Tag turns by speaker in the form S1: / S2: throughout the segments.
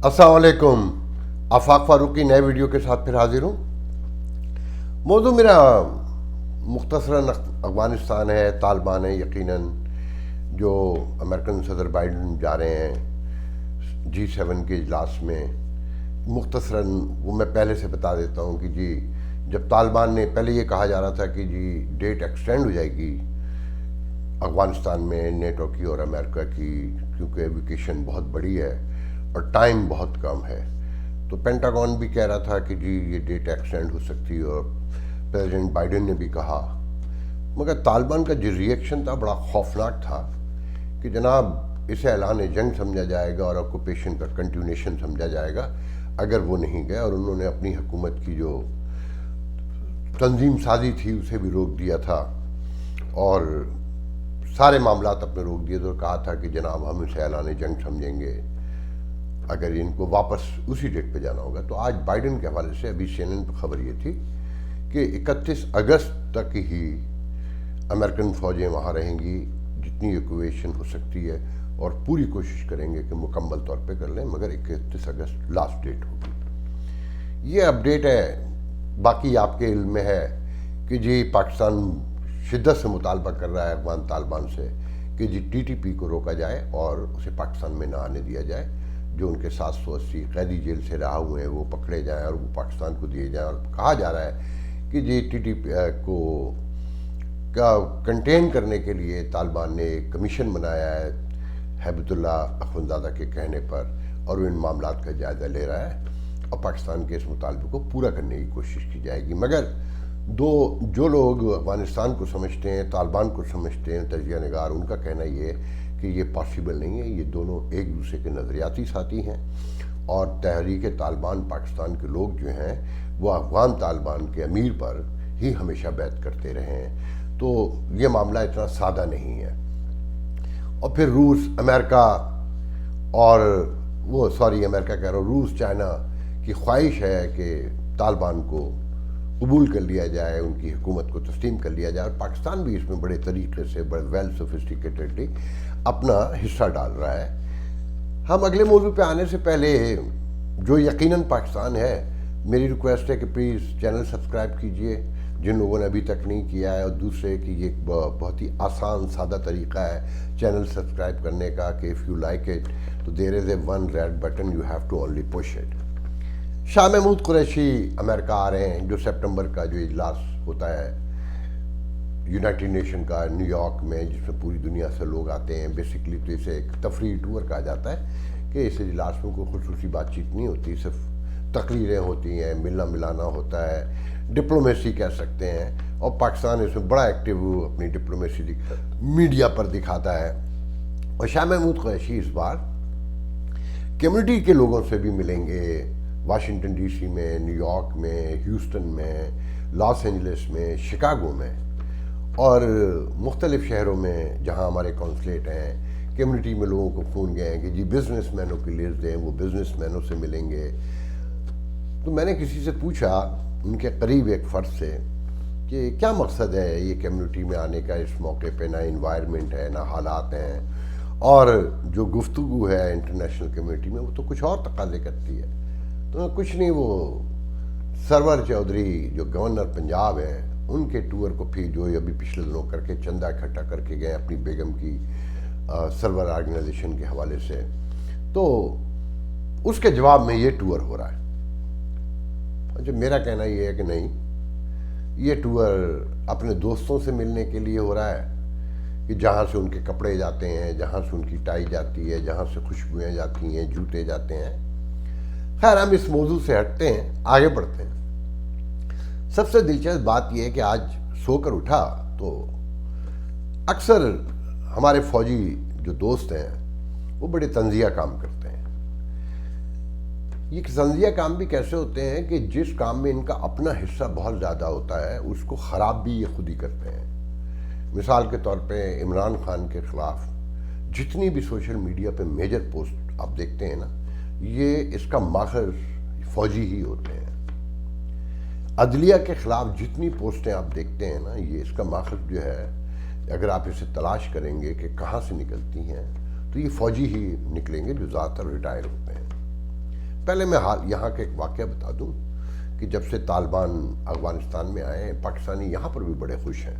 S1: السلام علیکم. آفاق فاروق کی نئے ویڈیو کے ساتھ پھر حاضر ہوں. موضوع میرا مختصراً افغانستان ہے، طالبان ہے. یقیناً جو امریکن صدر بائیڈن جا رہے ہیں G7 کے اجلاس میں، مختصراً وہ میں پہلے سے بتا دیتا ہوں کہ جی جب طالبان نے پہلے یہ کہا جا رہا تھا کہ جی ڈیٹ ایکسٹینڈ ہو جائے گی افغانستان میں نیٹو کی اور امریکہ کی، کیونکہ ایویکیشن بہت بڑی ہے اور ٹائم بہت کم ہے، تو پینٹاگون بھی کہہ رہا تھا کہ جی یہ ڈیٹ ایکسٹینڈ ہو سکتی ہے، اور پریزیڈنٹ بائیڈن نے بھی کہا. مگر طالبان کا جو ریئیکشن تھا بڑا خوفناک تھا کہ جناب اسے اعلان جنگ سمجھا جائے گا اور آکوپیشن کا کنٹینیوشن سمجھا جائے گا اگر وہ نہیں گئے، اور انہوں نے اپنی حکومت کی جو تنظیم سازی تھی اسے بھی روک دیا تھا اور سارے معاملات اپنے روک دیے، تو کہا تھا کہ جناب ہم اسے اعلان جنگ سمجھیں گے اگر ان کو واپس اسی ڈیٹ پہ جانا ہوگا. تو آج بائیڈن کے حوالے سے ابھی CNN پہ خبر یہ تھی کہ 31 اگست تک ہی امریکن فوجیں وہاں رہیں گی، جتنی ایکویشن ہو سکتی ہے، اور پوری کوشش کریں گے کہ مکمل طور پہ کر لیں، مگر 31 اگست لاسٹ ڈیٹ ہوگی. یہ اپڈیٹ ہے. باقی آپ کے علم میں ہے کہ جی پاکستان شدت سے مطالبہ کر رہا ہے افغان طالبان سے کہ جی TTP کو روکا جائے اور اسے پاکستان میں نہ آنے دیا جائے. جو ان کے 780 قیدی جیل سے رہا ہوئے ہیں وہ پکڑے جائیں اور وہ پاکستان کو دیے جائیں. اور کہا جا رہا ہے کہ جی TTP کو کنٹین کرنے کے لیے طالبان نے ایک کمیشن بنایا ہے ہیبت اللہ اخونزادہ کے کہنے پر، اور وہ ان معاملات کا جائزہ لے رہا ہے اور پاکستان کے اس مطالبے کو پورا کرنے کی کوشش کی جائے گی. مگر جو لوگ افغانستان کو سمجھتے ہیں، طالبان کو سمجھتے ہیں، تجزیہ نگار، ان کا کہنا یہ ہے کہ یہ پاسبل نہیں ہے. یہ دونوں ایک دوسرے کے نظریاتی ساتھی ہیں، اور تحریک طالبان پاکستان کے لوگ جو ہیں وہ افغان طالبان کے امیر پر ہی ہمیشہ بیعت کرتے رہے ہیں. تو یہ معاملہ اتنا سادہ نہیں ہے. اور پھر روس، امریکہ اور امریکہ کہہ رہا ہوں، روس، چائنا کی خواہش ہے کہ طالبان کو قبول کر لیا جائے، ان کی حکومت کو تسلیم کر لیا جائے، اور پاکستان بھی اس میں بڑے طریقے سے بڑے ویل سوفسٹیکیٹڈلی اپنا حصہ ڈال رہا ہے. ہم اگلے موضوع پہ آنے سے پہلے جو یقیناً پاکستان ہے، میری ریکویسٹ ہے کہ پلیز چینل سبسکرائب کیجئے جن لوگوں نے ابھی تک نہیں کیا ہے، اور دوسرے کہ یہ بہت ہی آسان سادہ طریقہ ہے چینل سبسکرائب کرنے کا کہ if you like it تو there is a one red button, you have to only push it. Shah Mahmood Qureshi امریکہ آ رہے ہیں. جو سپٹمبر کا جو اجلاس ہوتا ہے یونائٹڈ نیشن کا نیو یارک میں، جس میں پوری دنیا سے لوگ آتے ہیں، بیسکلی تو اسے ایک تفریحی ٹور کہا جاتا ہے کہ اس اجلاس میں کوئی خصوصی بات چیت نہیں ہوتی، صرف تقریریں ہوتی ہیں، ملنا ملانا ہوتا ہے، ڈپلومیسی کہہ سکتے ہیں. اور پاکستان اس میں بڑا ایکٹیو اپنی ڈپلومیسی میڈیا پر دکھاتا ہے. اور شاہ محمود قریشی اس بار کمیونٹی کے لوگوں سے بھی ملیں گے، واشنگٹن DC میں، نیو یارک میں، ہیوسٹن میں، لاس اینجلس میں، شکاگو میں، اور مختلف شہروں میں جہاں ہمارے کونسلیٹ ہیں. کمیونٹی میں لوگوں کو فون گئے ہیں کہ جی بزنس مینوں کی لسٹ دیں، وہ بزنس مینوں سے ملیں گے. تو میں نے کسی سے پوچھا، ان کے قریب ایک فرد سے، کہ کیا مقصد ہے یہ کمیونٹی میں آنے کا اس موقع پہ؟ نہ انوائرمنٹ ہے، نہ حالات ہیں، اور جو گفتگو ہے انٹرنیشنل کمیونٹی میں وہ تو کچھ اور تقاضے کرتی ہے. تو کچھ نہیں، وہ سرور چودھری جو گورنر پنجاب ہیں ان کے ٹور کو پھر جو ابھی پچھلے دنوں کر کے چندہ اکٹھا کر کے گئے اپنی بیگم کی سرور آرگنائزیشن کے حوالے سے، تو اس کے جواب میں یہ ٹور ہو رہا ہے. اچھا، میرا کہنا یہ ہے کہ نہیں، یہ ٹور اپنے دوستوں سے ملنے کے لیے ہو رہا ہے کہ جہاں سے ان کے کپڑے جاتے ہیں، جہاں سے ان کی ٹائی جاتی ہے، جہاں سے خوشبوئیں جاتی ہیں، جوتے جاتے ہیں. خیر، ہم اس موضوع سے ہٹتے ہیں، آگے بڑھتے ہیں. سب سے دلچسپ بات یہ ہے کہ آج سو کر اٹھا تو اکثر ہمارے فوجی جو دوست ہیں وہ بڑے طنزیہ کام کرتے ہیں. یہ طنزیہ کام بھی کیسے ہوتے ہیں کہ جس کام میں ان کا اپنا حصہ بہت زیادہ ہوتا ہے اس کو خراب بھی یہ خود ہی کرتے ہیں. مثال کے طور پہ عمران خان کے خلاف جتنی بھی سوشل میڈیا پہ میجر پوسٹ آپ دیکھتے ہیں نا، یہ اس کا ماخذ فوجی ہی ہوتے ہیں. عدلیہ کے خلاف جتنی پوسٹیں آپ دیکھتے ہیں نا، یہ اس کا ماخذ جو ہے، اگر آپ اسے تلاش کریں گے کہ کہاں سے نکلتی ہیں تو یہ فوجی ہی نکلیں گے جو زیادہ تر ریٹائر ہوتے ہیں. پہلے میں یہاں کا ایک واقعہ بتا دوں کہ جب سے طالبان افغانستان میں آئے ہیں پاکستانی یہاں پر بھی بڑے خوش ہیں،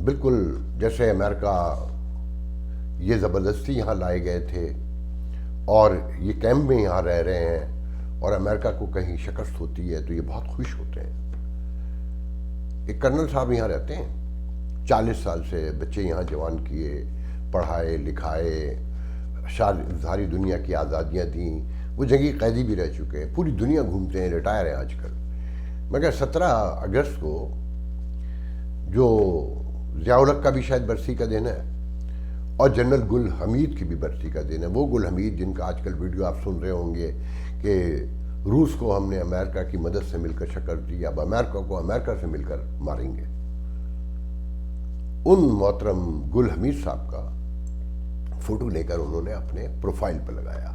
S1: بالکل جیسے امریکہ یہ زبردستی یہاں لائے گئے تھے اور یہ کیمپ میں یہاں رہ رہے ہیں، اور امریکہ کو کہیں شکست ہوتی ہے تو یہ بہت خوش ہوتے ہیں۔ ایک کرنل صاحب یہاں رہتے ہیں، 40 سال سے بچے یہاں جوان کیے، پڑھائے لکھائے، ساری دنیا کی آزادیاں دیں، وہ جنگی قیدی بھی رہ چکے ہیں، پوری دنیا گھومتے ہیں، ریٹائر ہیں آج کل۔ مگر 17 اگست کو جو ضیاء الحق کا بھی شاید برسی کا دن ہے اور جنرل گل حمید کی بھی برسی کا دن ہے، وہ گل حمید جن کا آج کل ویڈیو آپ سن رہے ہوں گے کہ روس کو ہم نے امریکہ کی مدد سے مل کر شکست دی، اب امریکہ کو امریکہ سے مل کر ماریں گے، ان محترم گل حمید صاحب کا فوٹو لے کر انہوں نے اپنے پروفائل پہ لگایا۔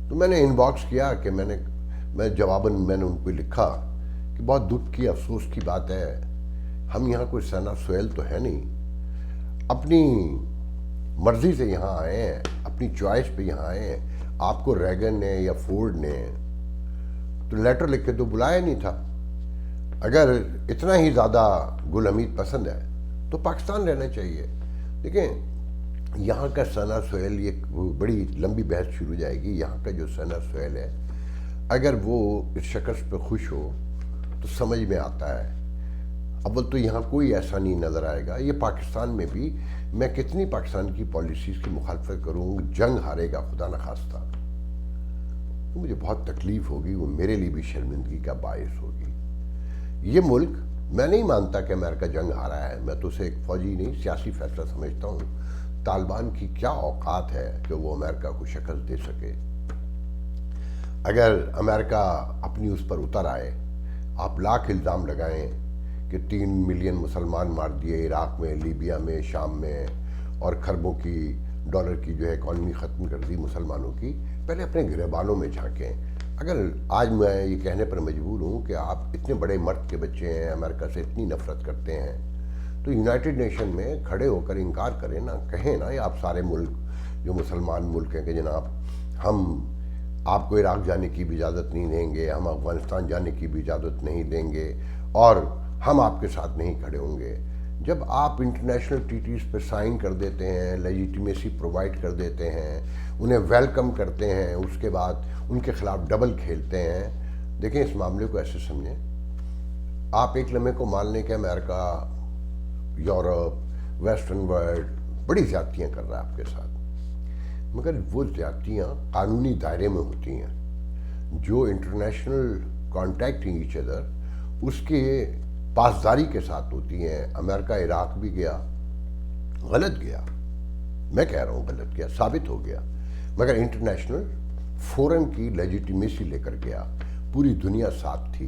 S1: تو میں نے ان باکس کیا کہ میں جواباً میں نے ان کو لکھا کہ بہت دکھ کی افسوس کی بات ہے، ہم یہاں کوئی سینا سہیل تو ہے نہیں، اپنی مرضی سے یہاں آئے ہیں، اپنی چوائس پہ یہاں آئے ہیں، آپ کو ریگن نے یا فورڈ نے تو لیٹر لکھ کے تو بلایا نہیں تھا۔ اگر اتنا ہی زیادہ گل حمید پسند ہے تو پاکستان رہنا چاہیے۔ دیکھیں یہاں کا سینا سہیل، یہ بڑی لمبی بحث شروع جائے گی، یہاں کا جو سینا سہیل ہے اگر وہ اس شکست پہ خوش ہو تو سمجھ میں آتا ہے، اول تو یہاں کوئی ایسا نہیں نظر آئے گا۔ یہ پاکستان میں بھی میں کتنی پاکستان کی پالیسیز کی مخالفت کروں، جنگ ہارے گا خدا نخواستہ، مجھے بہت تکلیف ہوگی، وہ میرے لیے بھی شرمندگی کا باعث ہوگی۔ یہ ملک، میں نہیں مانتا کہ امریکہ جنگ ہارا ہے، میں تو اسے ایک فوجی نہیں سیاسی فیصلہ سمجھتا ہوں۔ طالبان کی کیا اوقات ہے کہ وہ امریکہ کو شکست دے سکے؟ اگر امریکہ اپنی اس پر اتر آئے، آپ لاکھ الزام لگائیں کہ 3 ملین مسلمان مار دیے عراق میں، لیبیا میں، شام میں، اور خربوں کی ڈالر کی جو ہے اکانومی ختم کر دی مسلمانوں کی، پہلے اپنے گریبانوں میں جھانکیں۔ اگر آج میں یہ کہنے پر مجبور ہوں کہ آپ اتنے بڑے مرد کے بچے ہیں، امریکہ سے اتنی نفرت کرتے ہیں، تو یونائٹڈ نیشن میں کھڑے ہو کر انکار کریں نا، کہیں نا، یا آپ سارے ملک جو مسلمان ملک ہیں کہ جناب ہم آپ کو عراق جانے کی بھی اجازت نہیں دیں گے، ہم افغانستان جانے کی بھی اجازت نہیں دیں گے، اور ہم آپ کے ساتھ نہیں کھڑے ہوں گے۔ جب آپ انٹرنیشنل ٹریٹیز پہ سائن کر دیتے ہیں، لیجیٹیمیسی پرووائڈ کر دیتے ہیں، انہیں ویلکم کرتے ہیں، اس کے بعد ان کے خلاف ڈبل کھیلتے ہیں، دیکھیں اس معاملے کو ایسے سمجھیں، آپ ایک لمحے کو مان لیں کہ امریکہ، یورپ، ویسٹرن ورلڈ بڑی زیادتیاں کر رہا ہے آپ کے ساتھ، مگر وہ زیادتیاں قانونی دائرے میں ہوتی ہیں، جو انٹرنیشنل کانٹیکٹ ایچ ادر اس کے پاسداری کے ساتھ ہوتی ہیں۔ امریکہ عراق بھی گیا، غلط گیا، میں کہہ رہا ہوں غلط گیا، ثابت ہو گیا، مگر انٹرنیشنل فورم کی لیجیٹیمیسی لے کر گیا، پوری دنیا ساتھ تھی۔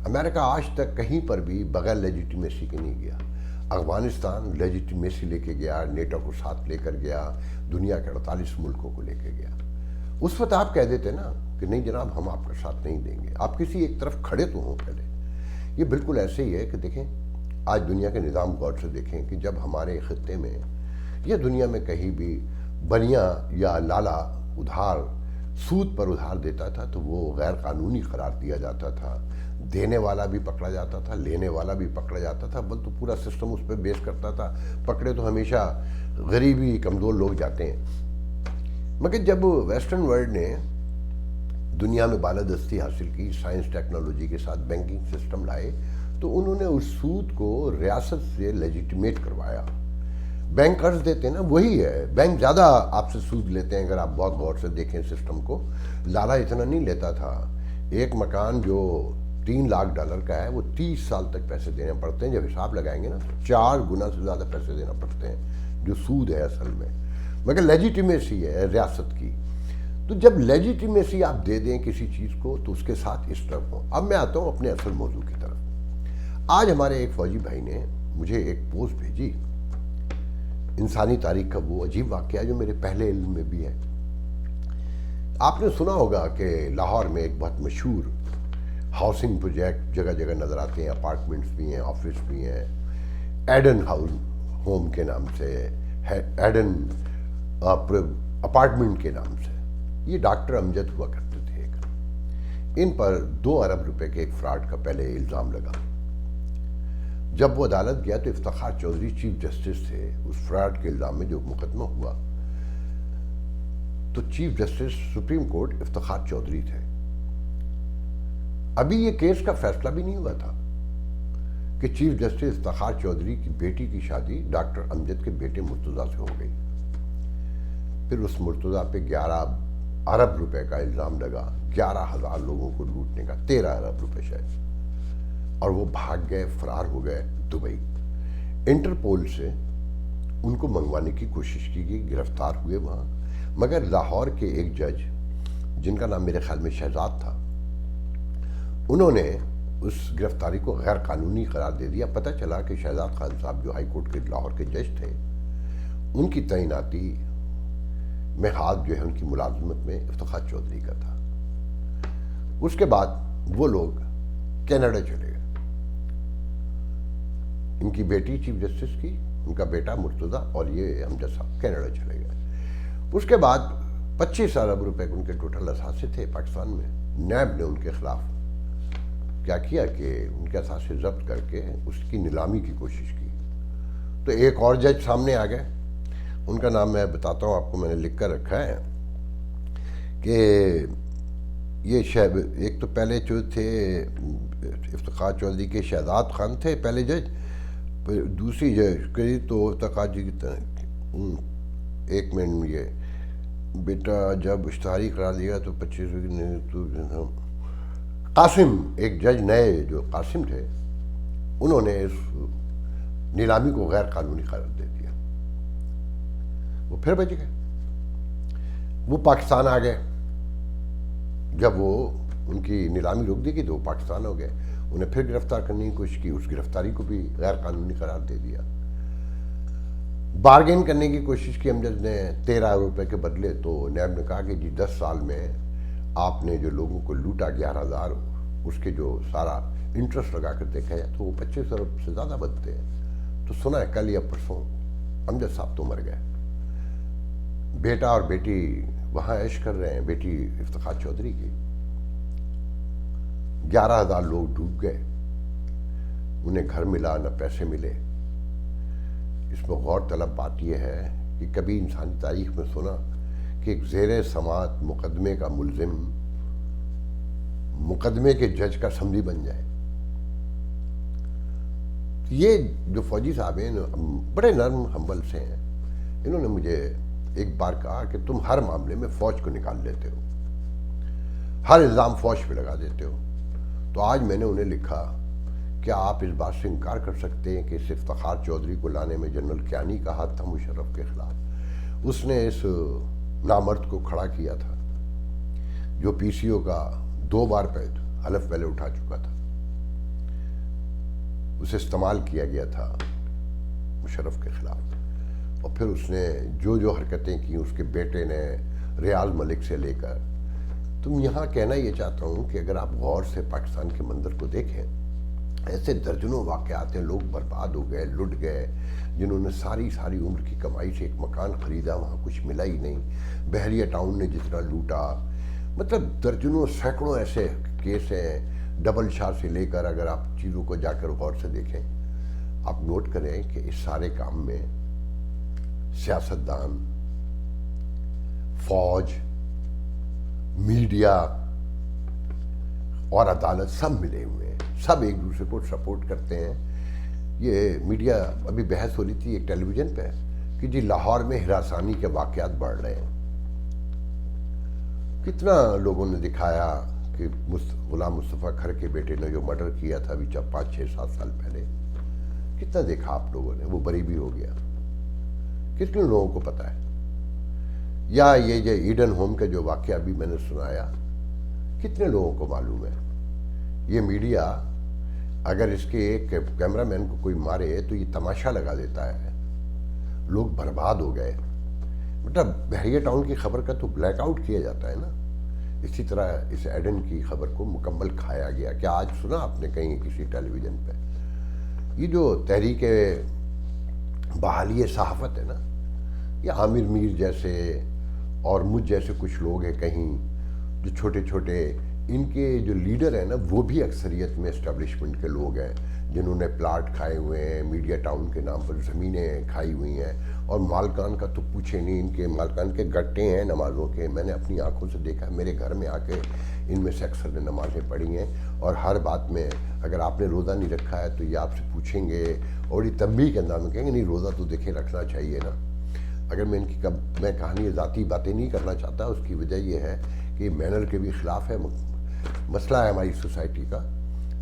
S1: امریکہ آج تک کہیں پر بھی بغیر لیجیٹیمیسی کے نہیں گیا۔ افغانستان لیجیٹیمیسی لے کے گیا، نیٹو کو ساتھ لے کر گیا، دنیا کے 48 ملکوں کو لے کے گیا۔ اس وقت آپ کہہ دیتے نا کہ نہیں جناب ہم آپ کا ساتھ نہیں دیں گے، آپ کسی ایک طرف کھڑے تو ہوں پہلے۔ یہ بالکل ایسے ہی ہے کہ دیکھیں آج دنیا کے نظام غور سے دیکھیں کہ جب ہمارے خطے میں یا دنیا میں کہیں بھی بنیا یا لالا ادھار سود پر ادھار دیتا تھا تو وہ غیر قانونی قرار دیا جاتا تھا، دینے والا بھی پکڑا جاتا تھا، لینے والا بھی پکڑا جاتا تھا، بل تو پورا سسٹم اس پہ بیس کرتا تھا، پکڑے تو ہمیشہ غریبی کمزور لوگ جاتے ہیں۔ مگر جب ویسٹرن ورلڈ نے دنیا میں بالادستی حاصل کی، سائنس ٹیکنالوجی کے ساتھ بینکنگ سسٹم لائے، تو انہوں نے اس سود کو ریاست سے لیجیٹیمیٹ کروایا۔ بینک قرض دیتے ہیں نا، وہی ہے، بینک زیادہ آپ سے سود لیتے ہیں۔ اگر آپ بہت غور سے دیکھیں سسٹم کو، لالا اتنا نہیں لیتا تھا، ایک مکان جو $3 لاکھ کا ہے وہ 30 سال تک پیسے دینے پڑتے ہیں، جب حساب لگائیں گے نا 4 گنا سے زیادہ پیسے دینا پڑتے ہیں، جو سود ہے اصل میں، مگر لیجیٹیمیسی ہے ریاست کی۔ تو جب لیجیٹیمیسی آپ دے دیں کسی چیز کو تو اس کے ساتھ اس طرف ہو۔ اب میں آتا ہوں اپنے اصل موضوع کی طرف۔ آج ہمارے ایک فوجی بھائی نے مجھے ایک پوسٹ بھیجی، انسانی تاریخ کا وہ عجیب واقعہ جو میرے پہلے علم میں بھی ہے۔ آپ نے سنا ہوگا کہ لاہور میں ایک بہت مشہور ہاؤسنگ پروجیکٹ جگہ جگہ نظر آتے ہیں، اپارٹمنٹس بھی ہیں، آفس بھی ہیں، ایڈن ہاؤس ہوم کے نام سے، ایڈن اپارٹمنٹ کے نام سے۔ یہ ڈاکٹر امجد ہوا کرتے تھے، ان پر 2 ارب روپے کے ایک فراڈ کا پہلے الزام لگا. جب وہ عدالت گیا تو افتخار چودھری چیف جسٹس تھے. اس فراڈ کے الزام میں جو مقدمہ ہوا تو chief justice supreme court Iftikhar Chaudhry تھے. ابھی یہ کیس کا فیصلہ بھی نہیں ہوا تھا کہ چیف جسٹس افتخار چودھری کی بیٹی کی شادی ڈاکٹر امجد کے بیٹے مرتضیٰ سے ہو گئی. پھر اس مرتضیٰ پہ 11 ارب روپے کا الزام لگا, 11,000 لوگوں کو لوٹنے کا, 13 ارب روپے شاید, اور وہ بھاگ گئے, فرار ہو گئے دبئی. انٹرپول سے ان کو منگوانے کی کوشش کی گئی, گرفتار ہوئے وہاں, مگر لاہور کے ایک جج جن کا نام میرے خیال میں شہزاد تھا, انہوں نے اس گرفتاری کو غیر قانونی قرار دے دیا. پتہ چلا کہ شہزاد خان صاحب جو ہائی کورٹ کے لاہور کے جج تھے, ان کی تعیناتی میں ہاتھ جو ہے ان کی ملازمت میں افتخار چودھری کا تھا. اس کے بعد وہ لوگ کینیڈا چلے گئے. ان کی بیٹی چیف جسٹس کی, ان کا بیٹا مرتضیٰ اور یہ امجد صاحب کینیڈا چلے گئے. اس کے بعد 25 ارب روپے ان کے ٹوٹل اثاثے تھے پاکستان میں. نیب نے ان کے خلاف کیا کیا کہ ان کے اثاثے ضبط کر کے اس کی نیلامی کی کوشش کی. تو ایک اور جج سامنے آ گئے, ان کا نام میں بتاتا ہوں آپ کو, میں نے لکھ کر رکھا ہے کہ یہ ایک تو پہلے جو تھے افتخار چودھری کے شہزاد خان تھے پہلے جج, دوسری جج تو افتخار جی کی ایک منٹ, یہ بیٹا جب اشتہاری قرار دیا تو 25 قاسم, ایک جج نئے جو قاسم تھے, انہوں نے اس نیلامی کو غیر قانونی قرار دے دیا. وہ پھر بچ گئے, وہ پاکستان آ گئے. جب وہ ان کی نیلامی روک دی گئی تو وہ پاکستان ہو گئے. انہیں پھر گرفتار کرنے کی کوشش کی, اس گرفتاری کو بھی غیر قانونی قرار دے دیا. بارگین کرنے کی کوشش کی امجد نے 13 روپے کے بدلے, تو نیب نے کہا کہ جی 10 سال میں آپ نے جو لوگوں کو لوٹا 11,000, اس کے جو سارا انٹرسٹ لگا کر دیکھا جائے تو وہ 25 ارب سے زیادہ بنتے ہیں. تو سنا ہے کل یا پرسوں امجد صاحب تو مر گئے, بیٹا اور بیٹی وہاں عیش کر رہے ہیں. بیٹی افتخار چودھری کی, 11,000 لوگ ڈوب گئے, انہیں گھر ملا نہ پیسے ملے. اس میں غور طلب بات یہ ہے کہ کبھی انسانی تاریخ میں سنا کہ ایک زیر سماعت مقدمے کا ملزم مقدمے کے جج کا سمری بن جائے. یہ جو فوجی صاحب ہیں بڑے نرم ہمبل سے ہیں. انہوں نے مجھے ایک بار کہا کہ تم ہر معاملے میں فوج کو نکال لیتے ہو, ہر الزام فوج پہ لگا دیتے ہو. تو آج میں نے انہیں لکھا کیا آپ اس بات سے انکار کر سکتے ہیں کہ اس افتخار چودھری کو لانے میں جنرل کیانی کا ہاتھ تھا مشرف کے خلاف. اس نے اس نامرد کو کھڑا کیا تھا جو پی سی او کا 2 بار حلف پہلے اٹھا چکا تھا. اسے استعمال کیا گیا تھا مشرف کے خلاف, اور پھر اس نے جو حرکتیں کی اس کے بیٹے نے ریاض ملک سے لے کر. تم یہاں کہنا یہ چاہتا ہوں کہ اگر آپ غور سے پاکستان کے منظر کو دیکھیں, ایسے درجنوں واقعات ہیں, لوگ برباد ہو گئے, لٹ گئے, جنہوں نے ساری عمر کی کمائی سے ایک مکان خریدا, وہاں کچھ ملا ہی نہیں. بحریہ ٹاؤن نے جتنا لوٹا, مطلب درجنوں سینکڑوں ایسے کیس ہیں ڈبل شاہ سے لے کر. اگر آپ چیزوں کو جا کر غور سے دیکھیں, آپ نوٹ کریں کہ اس سارے کام میں سیاستدان, فوج, میڈیا اور عدالت سب ملے ہوئے ہیں, سب ایک دوسرے کو سپورٹ کرتے ہیں. یہ میڈیا, ابھی بحث ہو رہی تھی ایک ٹیلی ویژن پہ کہ جی لاہور میں ہراسانی کے واقعات بڑھ رہے ہیں. کتنا لوگوں نے دکھایا کہ غلام مصطفیٰ کھر کے بیٹے نے جو مرڈر کیا تھا ابھی 5-6-7 سال پہلے, کتنا دیکھا آپ لوگوں نے, وہ بری بھی ہو گیا. کتنے لوگوں کو پتہ ہے؟ یا یہ جو ایڈن ہوم کا جو واقعہ ابھی میں نے سنایا, کتنے لوگوں کو معلوم ہے؟ یہ میڈیا اگر اس کے ایک کیمرہ مین کو کوئی مارے تو یہ تماشا لگا دیتا ہے. لوگ برباد ہو گئے. مطلب بحریہ ٹاؤن کی خبر کا تو بلیک آؤٹ کیا جاتا ہے نا, اسی طرح اس ایڈن کی خبر کو مکمل کھایا گیا. کیا آج سنا آپ نے کہیں کسی ٹیلی ویژن پہ؟ یہ جو تحریک بحالی صحافت ہے نا, یہ عامر میر جیسے اور مجھ جیسے کچھ لوگ ہیں کہیں جو چھوٹے چھوٹے ان کے جو لیڈر ہیں نا وہ بھی اکثریت میں اسٹیبلشمنٹ کے لوگ ہیں جنہوں نے پلاٹ کھائے ہوئے ہیں، میڈیا ٹاؤن کے نام پر زمینیں کھائی ہوئی ہیں، اور مالکان کا تو پوچھے نہیں، ان کے مالکان کے گٹے ہیں نمازوں کے. میں نے اپنی آنکھوں سے دیکھا، میرے گھر میں آ کے ان میں سے اکثر نے نمازیں پڑھی ہیں، اور ہر بات میں اگر آپ نے روزہ نہیں رکھا ہے تو یہ آپ سے پوچھیں گے، اور یہ تنبیہ کے انداز میں کہیں گے نہیں روزہ تو دیکھیں رکھنا چاہیے نا. اگر میں ان کی میں کہانی ذاتی باتیں نہیں کرنا چاہتا، اس کی وجہ یہ ہے کہ مینر کے بھی خلاف ہے، مسئلہ ہے ہماری سوسائٹی کا.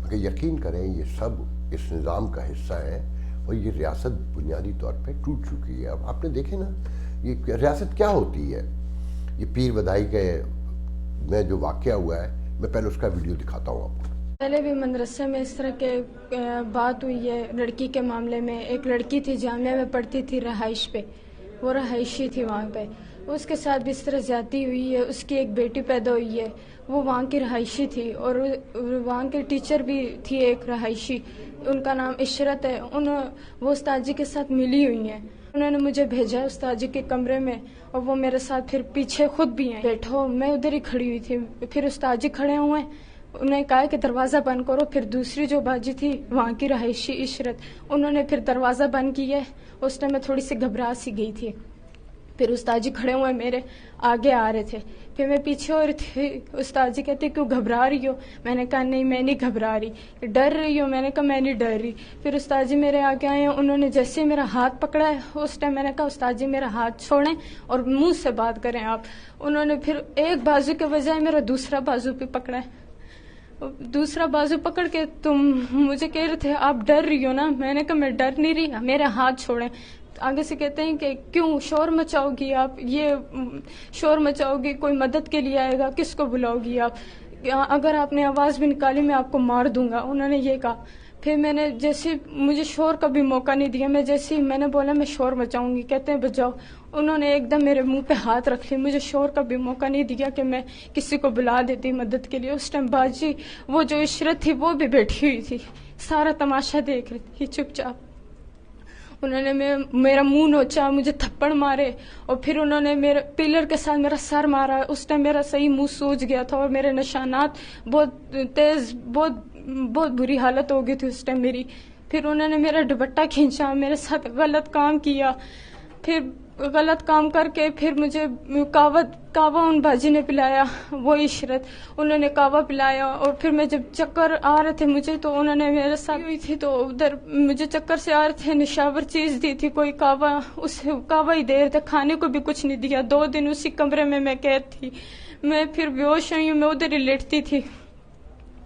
S1: مگر یقین کریں یہ سب اس نظام کا حصہ ہیں، اور یہ ریاست بنیادی طور پہ ٹوٹ چکی ہے. اب آپ نے دیکھے نا یہ ریاست کیا ہوتی ہے. یہ پیر بدائی کے میں جو واقعہ ہوا ہے، میں پہلے اس کا ویڈیو دکھاتا ہوں آپ کو.
S2: پہلے بھی مدرسے میں اس طرح کے بات ہوئی ہے لڑکی کے معاملے میں. ایک لڑکی تھی جامعہ میں پڑھتی تھی رہائش پہ، وہ رہائشی تھی وہاں پہ، اس کے ساتھ بھی اس طرح زیادتی ہوئی ہے. اس کی ایک بیٹی پیدا ہوئی ہے، وہ وہاں کی رہائشی تھی، اور وہاں کے ٹیچر بھی تھی ایک رہائشی، ان کا نام عشرت ہے. وہ استاد جی کے ساتھ ملی ہوئی ہیں. انہوں نے مجھے بھیجا استاد جی کے کمرے میں، اور وہ میرے ساتھ پھر پیچھے خود بھی ہیں. بیٹھو، میں ادھر ہی کھڑی ہوئی تھی، پھر استاد جی کھڑے ہوئے، انہوں نے کہا کہ دروازہ بند کرو. پھر دوسری جو باجی تھی وہاں کی رہائشی عشرت، انہوں نے پھر دروازہ بند کیا. اس ٹائم میں تھوڑی سی گھبرا سی گئی تھی. پھر استاد جی کھڑے ہوئے میرے آگے آ رہے تھے، پھر میں پیچھے ہو رہی تھی. استاد جی کہتے کیوں گھبرا رہی ہو؟ میں نے کہا نہیں میں نہیں گھبرا رہی. ڈر رہی ہو؟ میں نے کہا میں نہیں ڈر رہی. پھر استاد جی میرے آگے آئے، انہوں نے جیسے میرا ہاتھ پکڑا ہے، اس ٹائم میں نے کہا استاد جی میرا ہاتھ چھوڑیں اور منہ سے بات کریں آپ. انہوں نے پھر ایک بازو کے بجائے میرا دوسرا بازو پہ پکڑا ہے. دوسرا بازو پکڑ کے تم مجھے کہہ رہے تھے آپ ڈر رہی ہو نا؟ میں نے کہا میں ڈر نہیں رہی، میرے ہاتھ چھوڑیں. آگے سے کہتے ہیں کہ کیوں شور مچاؤ گی آپ، یہ شور مچاؤ گی، کوئی مدد کے لیے آئے گا، کس کو بلاؤ گی آپ؟ اگر آپ نے آواز بھی نکالی میں آپ کو مار دوں گا، انہوں نے یہ کہا. پھر میں نے جیسے مجھے شور کا بھی موقع نہیں دیا، میں نے بولا میں شور مچاؤں گی، کہتے ہیں بجاؤ. انہوں نے ایک دم میرے منہ پہ ہاتھ رکھ لی، مجھے شور کا بھی موقع نہیں دیا کہ میں کسی کو بلا دیتی مدد کے لیے. اس ٹائم باجی وہ جو عشرت تھی وہ بھی بیٹھی ہوئی تھی، سارا تماشا دیکھ رہی تھی چپ چاپ. انہوں نے میرا منہ نوچا، مجھے تھپڑ مارے، اور پھر انہوں نے میرے پلر کے ساتھ میرا سر مارا. اس ٹائم میرا صحیح منہ سوج گیا تھا، اور میرے نشانات بہت تیز، بہت بری حالت ہو گئی تھی اس ٹائم میری. پھر انہوں نے میرا دوپٹہ کھینچا، میرے ساتھ غلط کام کیا. پھر غلط کام کر کے پھر مجھے کعوہ ان باجی نے پلایا، وہ عشرت، انہوں نے کعوہ پلایا. اور پھر میں جب چکر آ رہے تھے مجھے، تو انہوں نے میرے ساتھ ہوئی تھی، تو ادھر مجھے چکر سے آ رہے تھے، نشاور چیز دی تھی کوئی کعوہ، اس کعوہ ہی دے رہے تھے، کھانے کو بھی کچھ نہیں دیا. 2 دن اسی کمرے میں قید تھی. میں پھر بیہوش ہوئی ہوں، میں ادھر ہی لیٹتی تھی،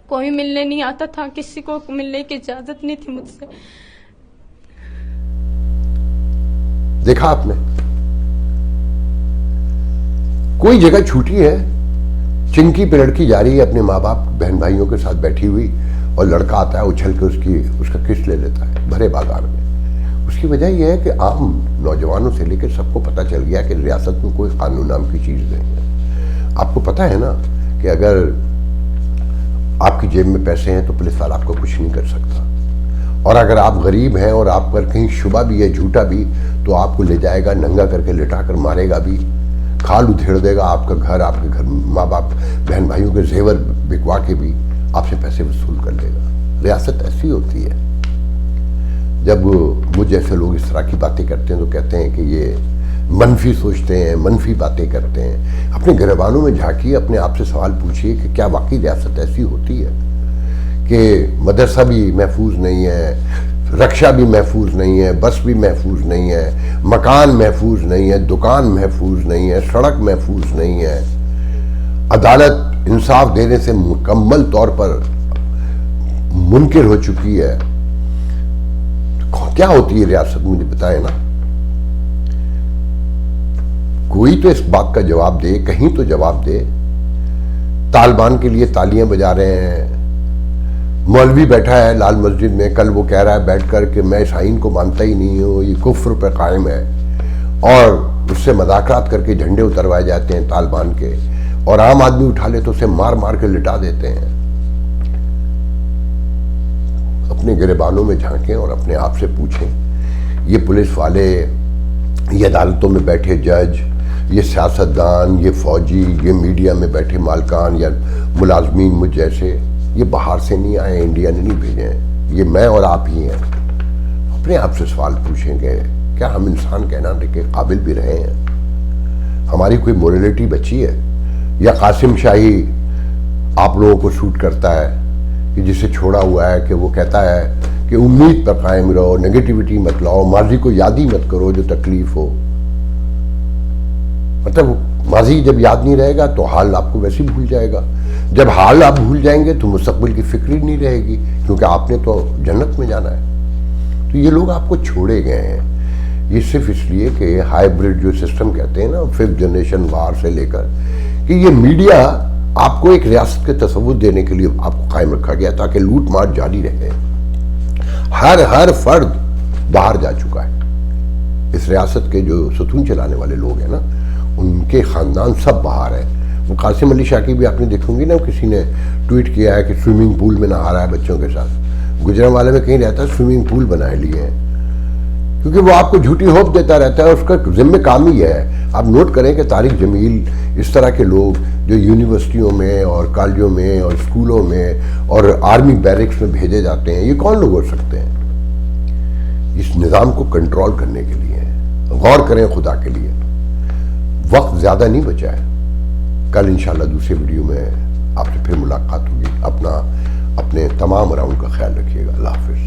S2: کوئی ملنے نہیں آتا تھا، کسی کو ملنے کی اجازت نہیں تھی مجھ سے.
S1: دیکھا آپ نے، کوئی جگہ چھوٹی ہے، چنکی پہ لڑکی جا رہی ہے اپنے ماں باپ بہن بھائیوں کے ساتھ بیٹھی ہوئی، اور لڑکا آتا ہے اچھل کے اس کا کس لے لیتا ہے بھرے بازار میں. اس کی وجہ یہ ہے کہ عام نوجوانوں سے لے کے سب کو پتہ چل گیا کہ ریاست میں کوئی قانون نام کی چیز نہیں ہے. آپ کو پتہ ہے نا کہ اگر آپ کی جیب میں پیسے ہیں تو پولیس والا آپ کو کچھ نہیں کر سکتا، اور اگر آپ غریب ہیں اور آپ پر کہیں شبہ بھی ہے جھوٹا بھی، تو آپ کو لے جائے گا، ننگا کر کے لٹا کر مارے گا بھی، کھال ادھیڑ دے گا آپ کے گھر ماں باپ بہن بھائیوں کے زیور بکوا کے بھی آپ سے پیسے وصول کر لے گا. ریاست ایسی ہوتی ہے. جب وہ جیسے لوگ اس طرح کی باتیں کرتے ہیں تو کہتے ہیں کہ یہ منفی سوچتے ہیں، منفی باتیں کرتے ہیں. اپنے گریبانوں میں جھانکیے، اپنے آپ سے سوال پوچھیے کہ کیا واقعی ریاست ایسی ہوتی ہے کہ مدرسہ بھی محفوظ نہیں ہے، رکشہ بھی محفوظ نہیں ہے، بس بھی محفوظ نہیں ہے، مکان محفوظ نہیں ہے، دکان محفوظ نہیں ہے، سڑک محفوظ نہیں ہے، عدالت انصاف دینے سے مکمل طور پر منکر ہو چکی ہے. کیا ہوتی ہے ریاست، مجھے بتائیں نا. کوئی تو اس بات کا جواب دے، کہیں تو جواب دے. طالبان کے لیے تالیاں بجا رہے ہیں، مولوی بیٹھا ہے لال مسجد میں، کل وہ کہہ رہا ہے بیٹھ کر کہ میں اس آئین کو مانتا ہی نہیں ہوں، یہ کفر پہ قائم ہے، اور اس سے مذاکرات کر کے جھنڈے اتروائے جاتے ہیں طالبان کے، اور عام آدمی اٹھا لے تو اسے مار مار کے لٹا دیتے ہیں. اپنے گریبانوں میں جھانکیں اور اپنے آپ سے پوچھیں. یہ پولیس والے، یہ عدالتوں میں بیٹھے جج، یہ سیاستدان، یہ فوجی، یہ میڈیا میں بیٹھے مالکان یا ملازمین مجھ جیسے، یہ باہر سے نہیں آئے، انڈیا نے نہیں بھیجے ہیں، یہ میں اور آپ ہی ہیں۔ اپنے آپ سے سوال پوچھیں گے کیا ہم انسان کہلانے کے قابل بھی رہے ہیں؟ ہماری کوئی مورلٹی بچی ہے؟ یا قاسم شاہی آپ لوگوں کو سوٹ کرتا ہے کہ جسے چھوڑا ہوا ہے کہ وہ کہتا ہے کہ امید پر قائم رہو، نگیٹیوٹی مت لاؤ، ماضی کو یاد ہی مت کرو جو تکلیف ہو؟ مطلب ماضی جب یاد نہیں رہے گا تو حال آپ کو ویسے بھول جائے گا، جب حال آپ بھول جائیں گے تو مستقبل کی فکر ہی نہیں رہے گی، کیونکہ آپ نے تو جنت میں جانا ہے۔ تو یہ لوگ آپ کو چھوڑے گئے ہیں، یہ صرف اس لیے کہ ہائیبرڈ جو سسٹم کہتے ہیں نا، 5th جنریشن وار سے لے کر، کہ یہ میڈیا آپ کو ایک ریاست کے تصور دینے کے لیے آپ کو قائم رکھا گیا تاکہ لوٹ مار جاری رہے۔ ہر فرد باہر جا چکا ہے، اس ریاست کے جو ستون چلانے والے لوگ ہیں نا، ان کے خاندان سب باہر ہیں۔ وہ قاسم علی شاہ کی بھی آپ نے دیکھوں گی نا، کسی نے ٹویٹ کیا ہے کہ سوئمنگ پول میں نہا رہا ہے بچوں کے ساتھ، گجرانوالے میں کہیں رہتا ہے سوئمنگ پول بنائے لیے ہیں، کیونکہ وہ آپ کو جھوٹی ہوپ دیتا رہتا ہے، اس کا ذمہ کام ہی ہے۔ آپ نوٹ کریں کہ طارق جمیل اس طرح کے لوگ جو یونیورسٹیوں میں اور کالجوں میں اور اسکولوں میں اور آرمی بیرکس میں بھیجے جاتے ہیں، یہ کون لوگ ہو سکتے ہیں؟ اس نظام کو کنٹرول کرنے کے لیے غور کریں خدا کے لیے۔ وقت زیادہ نہیں بچا ہے، کل انشاءاللہ دوسرے ویڈیو میں آپ سے پھر ملاقات ہوگی۔ اپنے تمام راؤنڈ کا خیال رکھیے گا۔ اللہ حافظ۔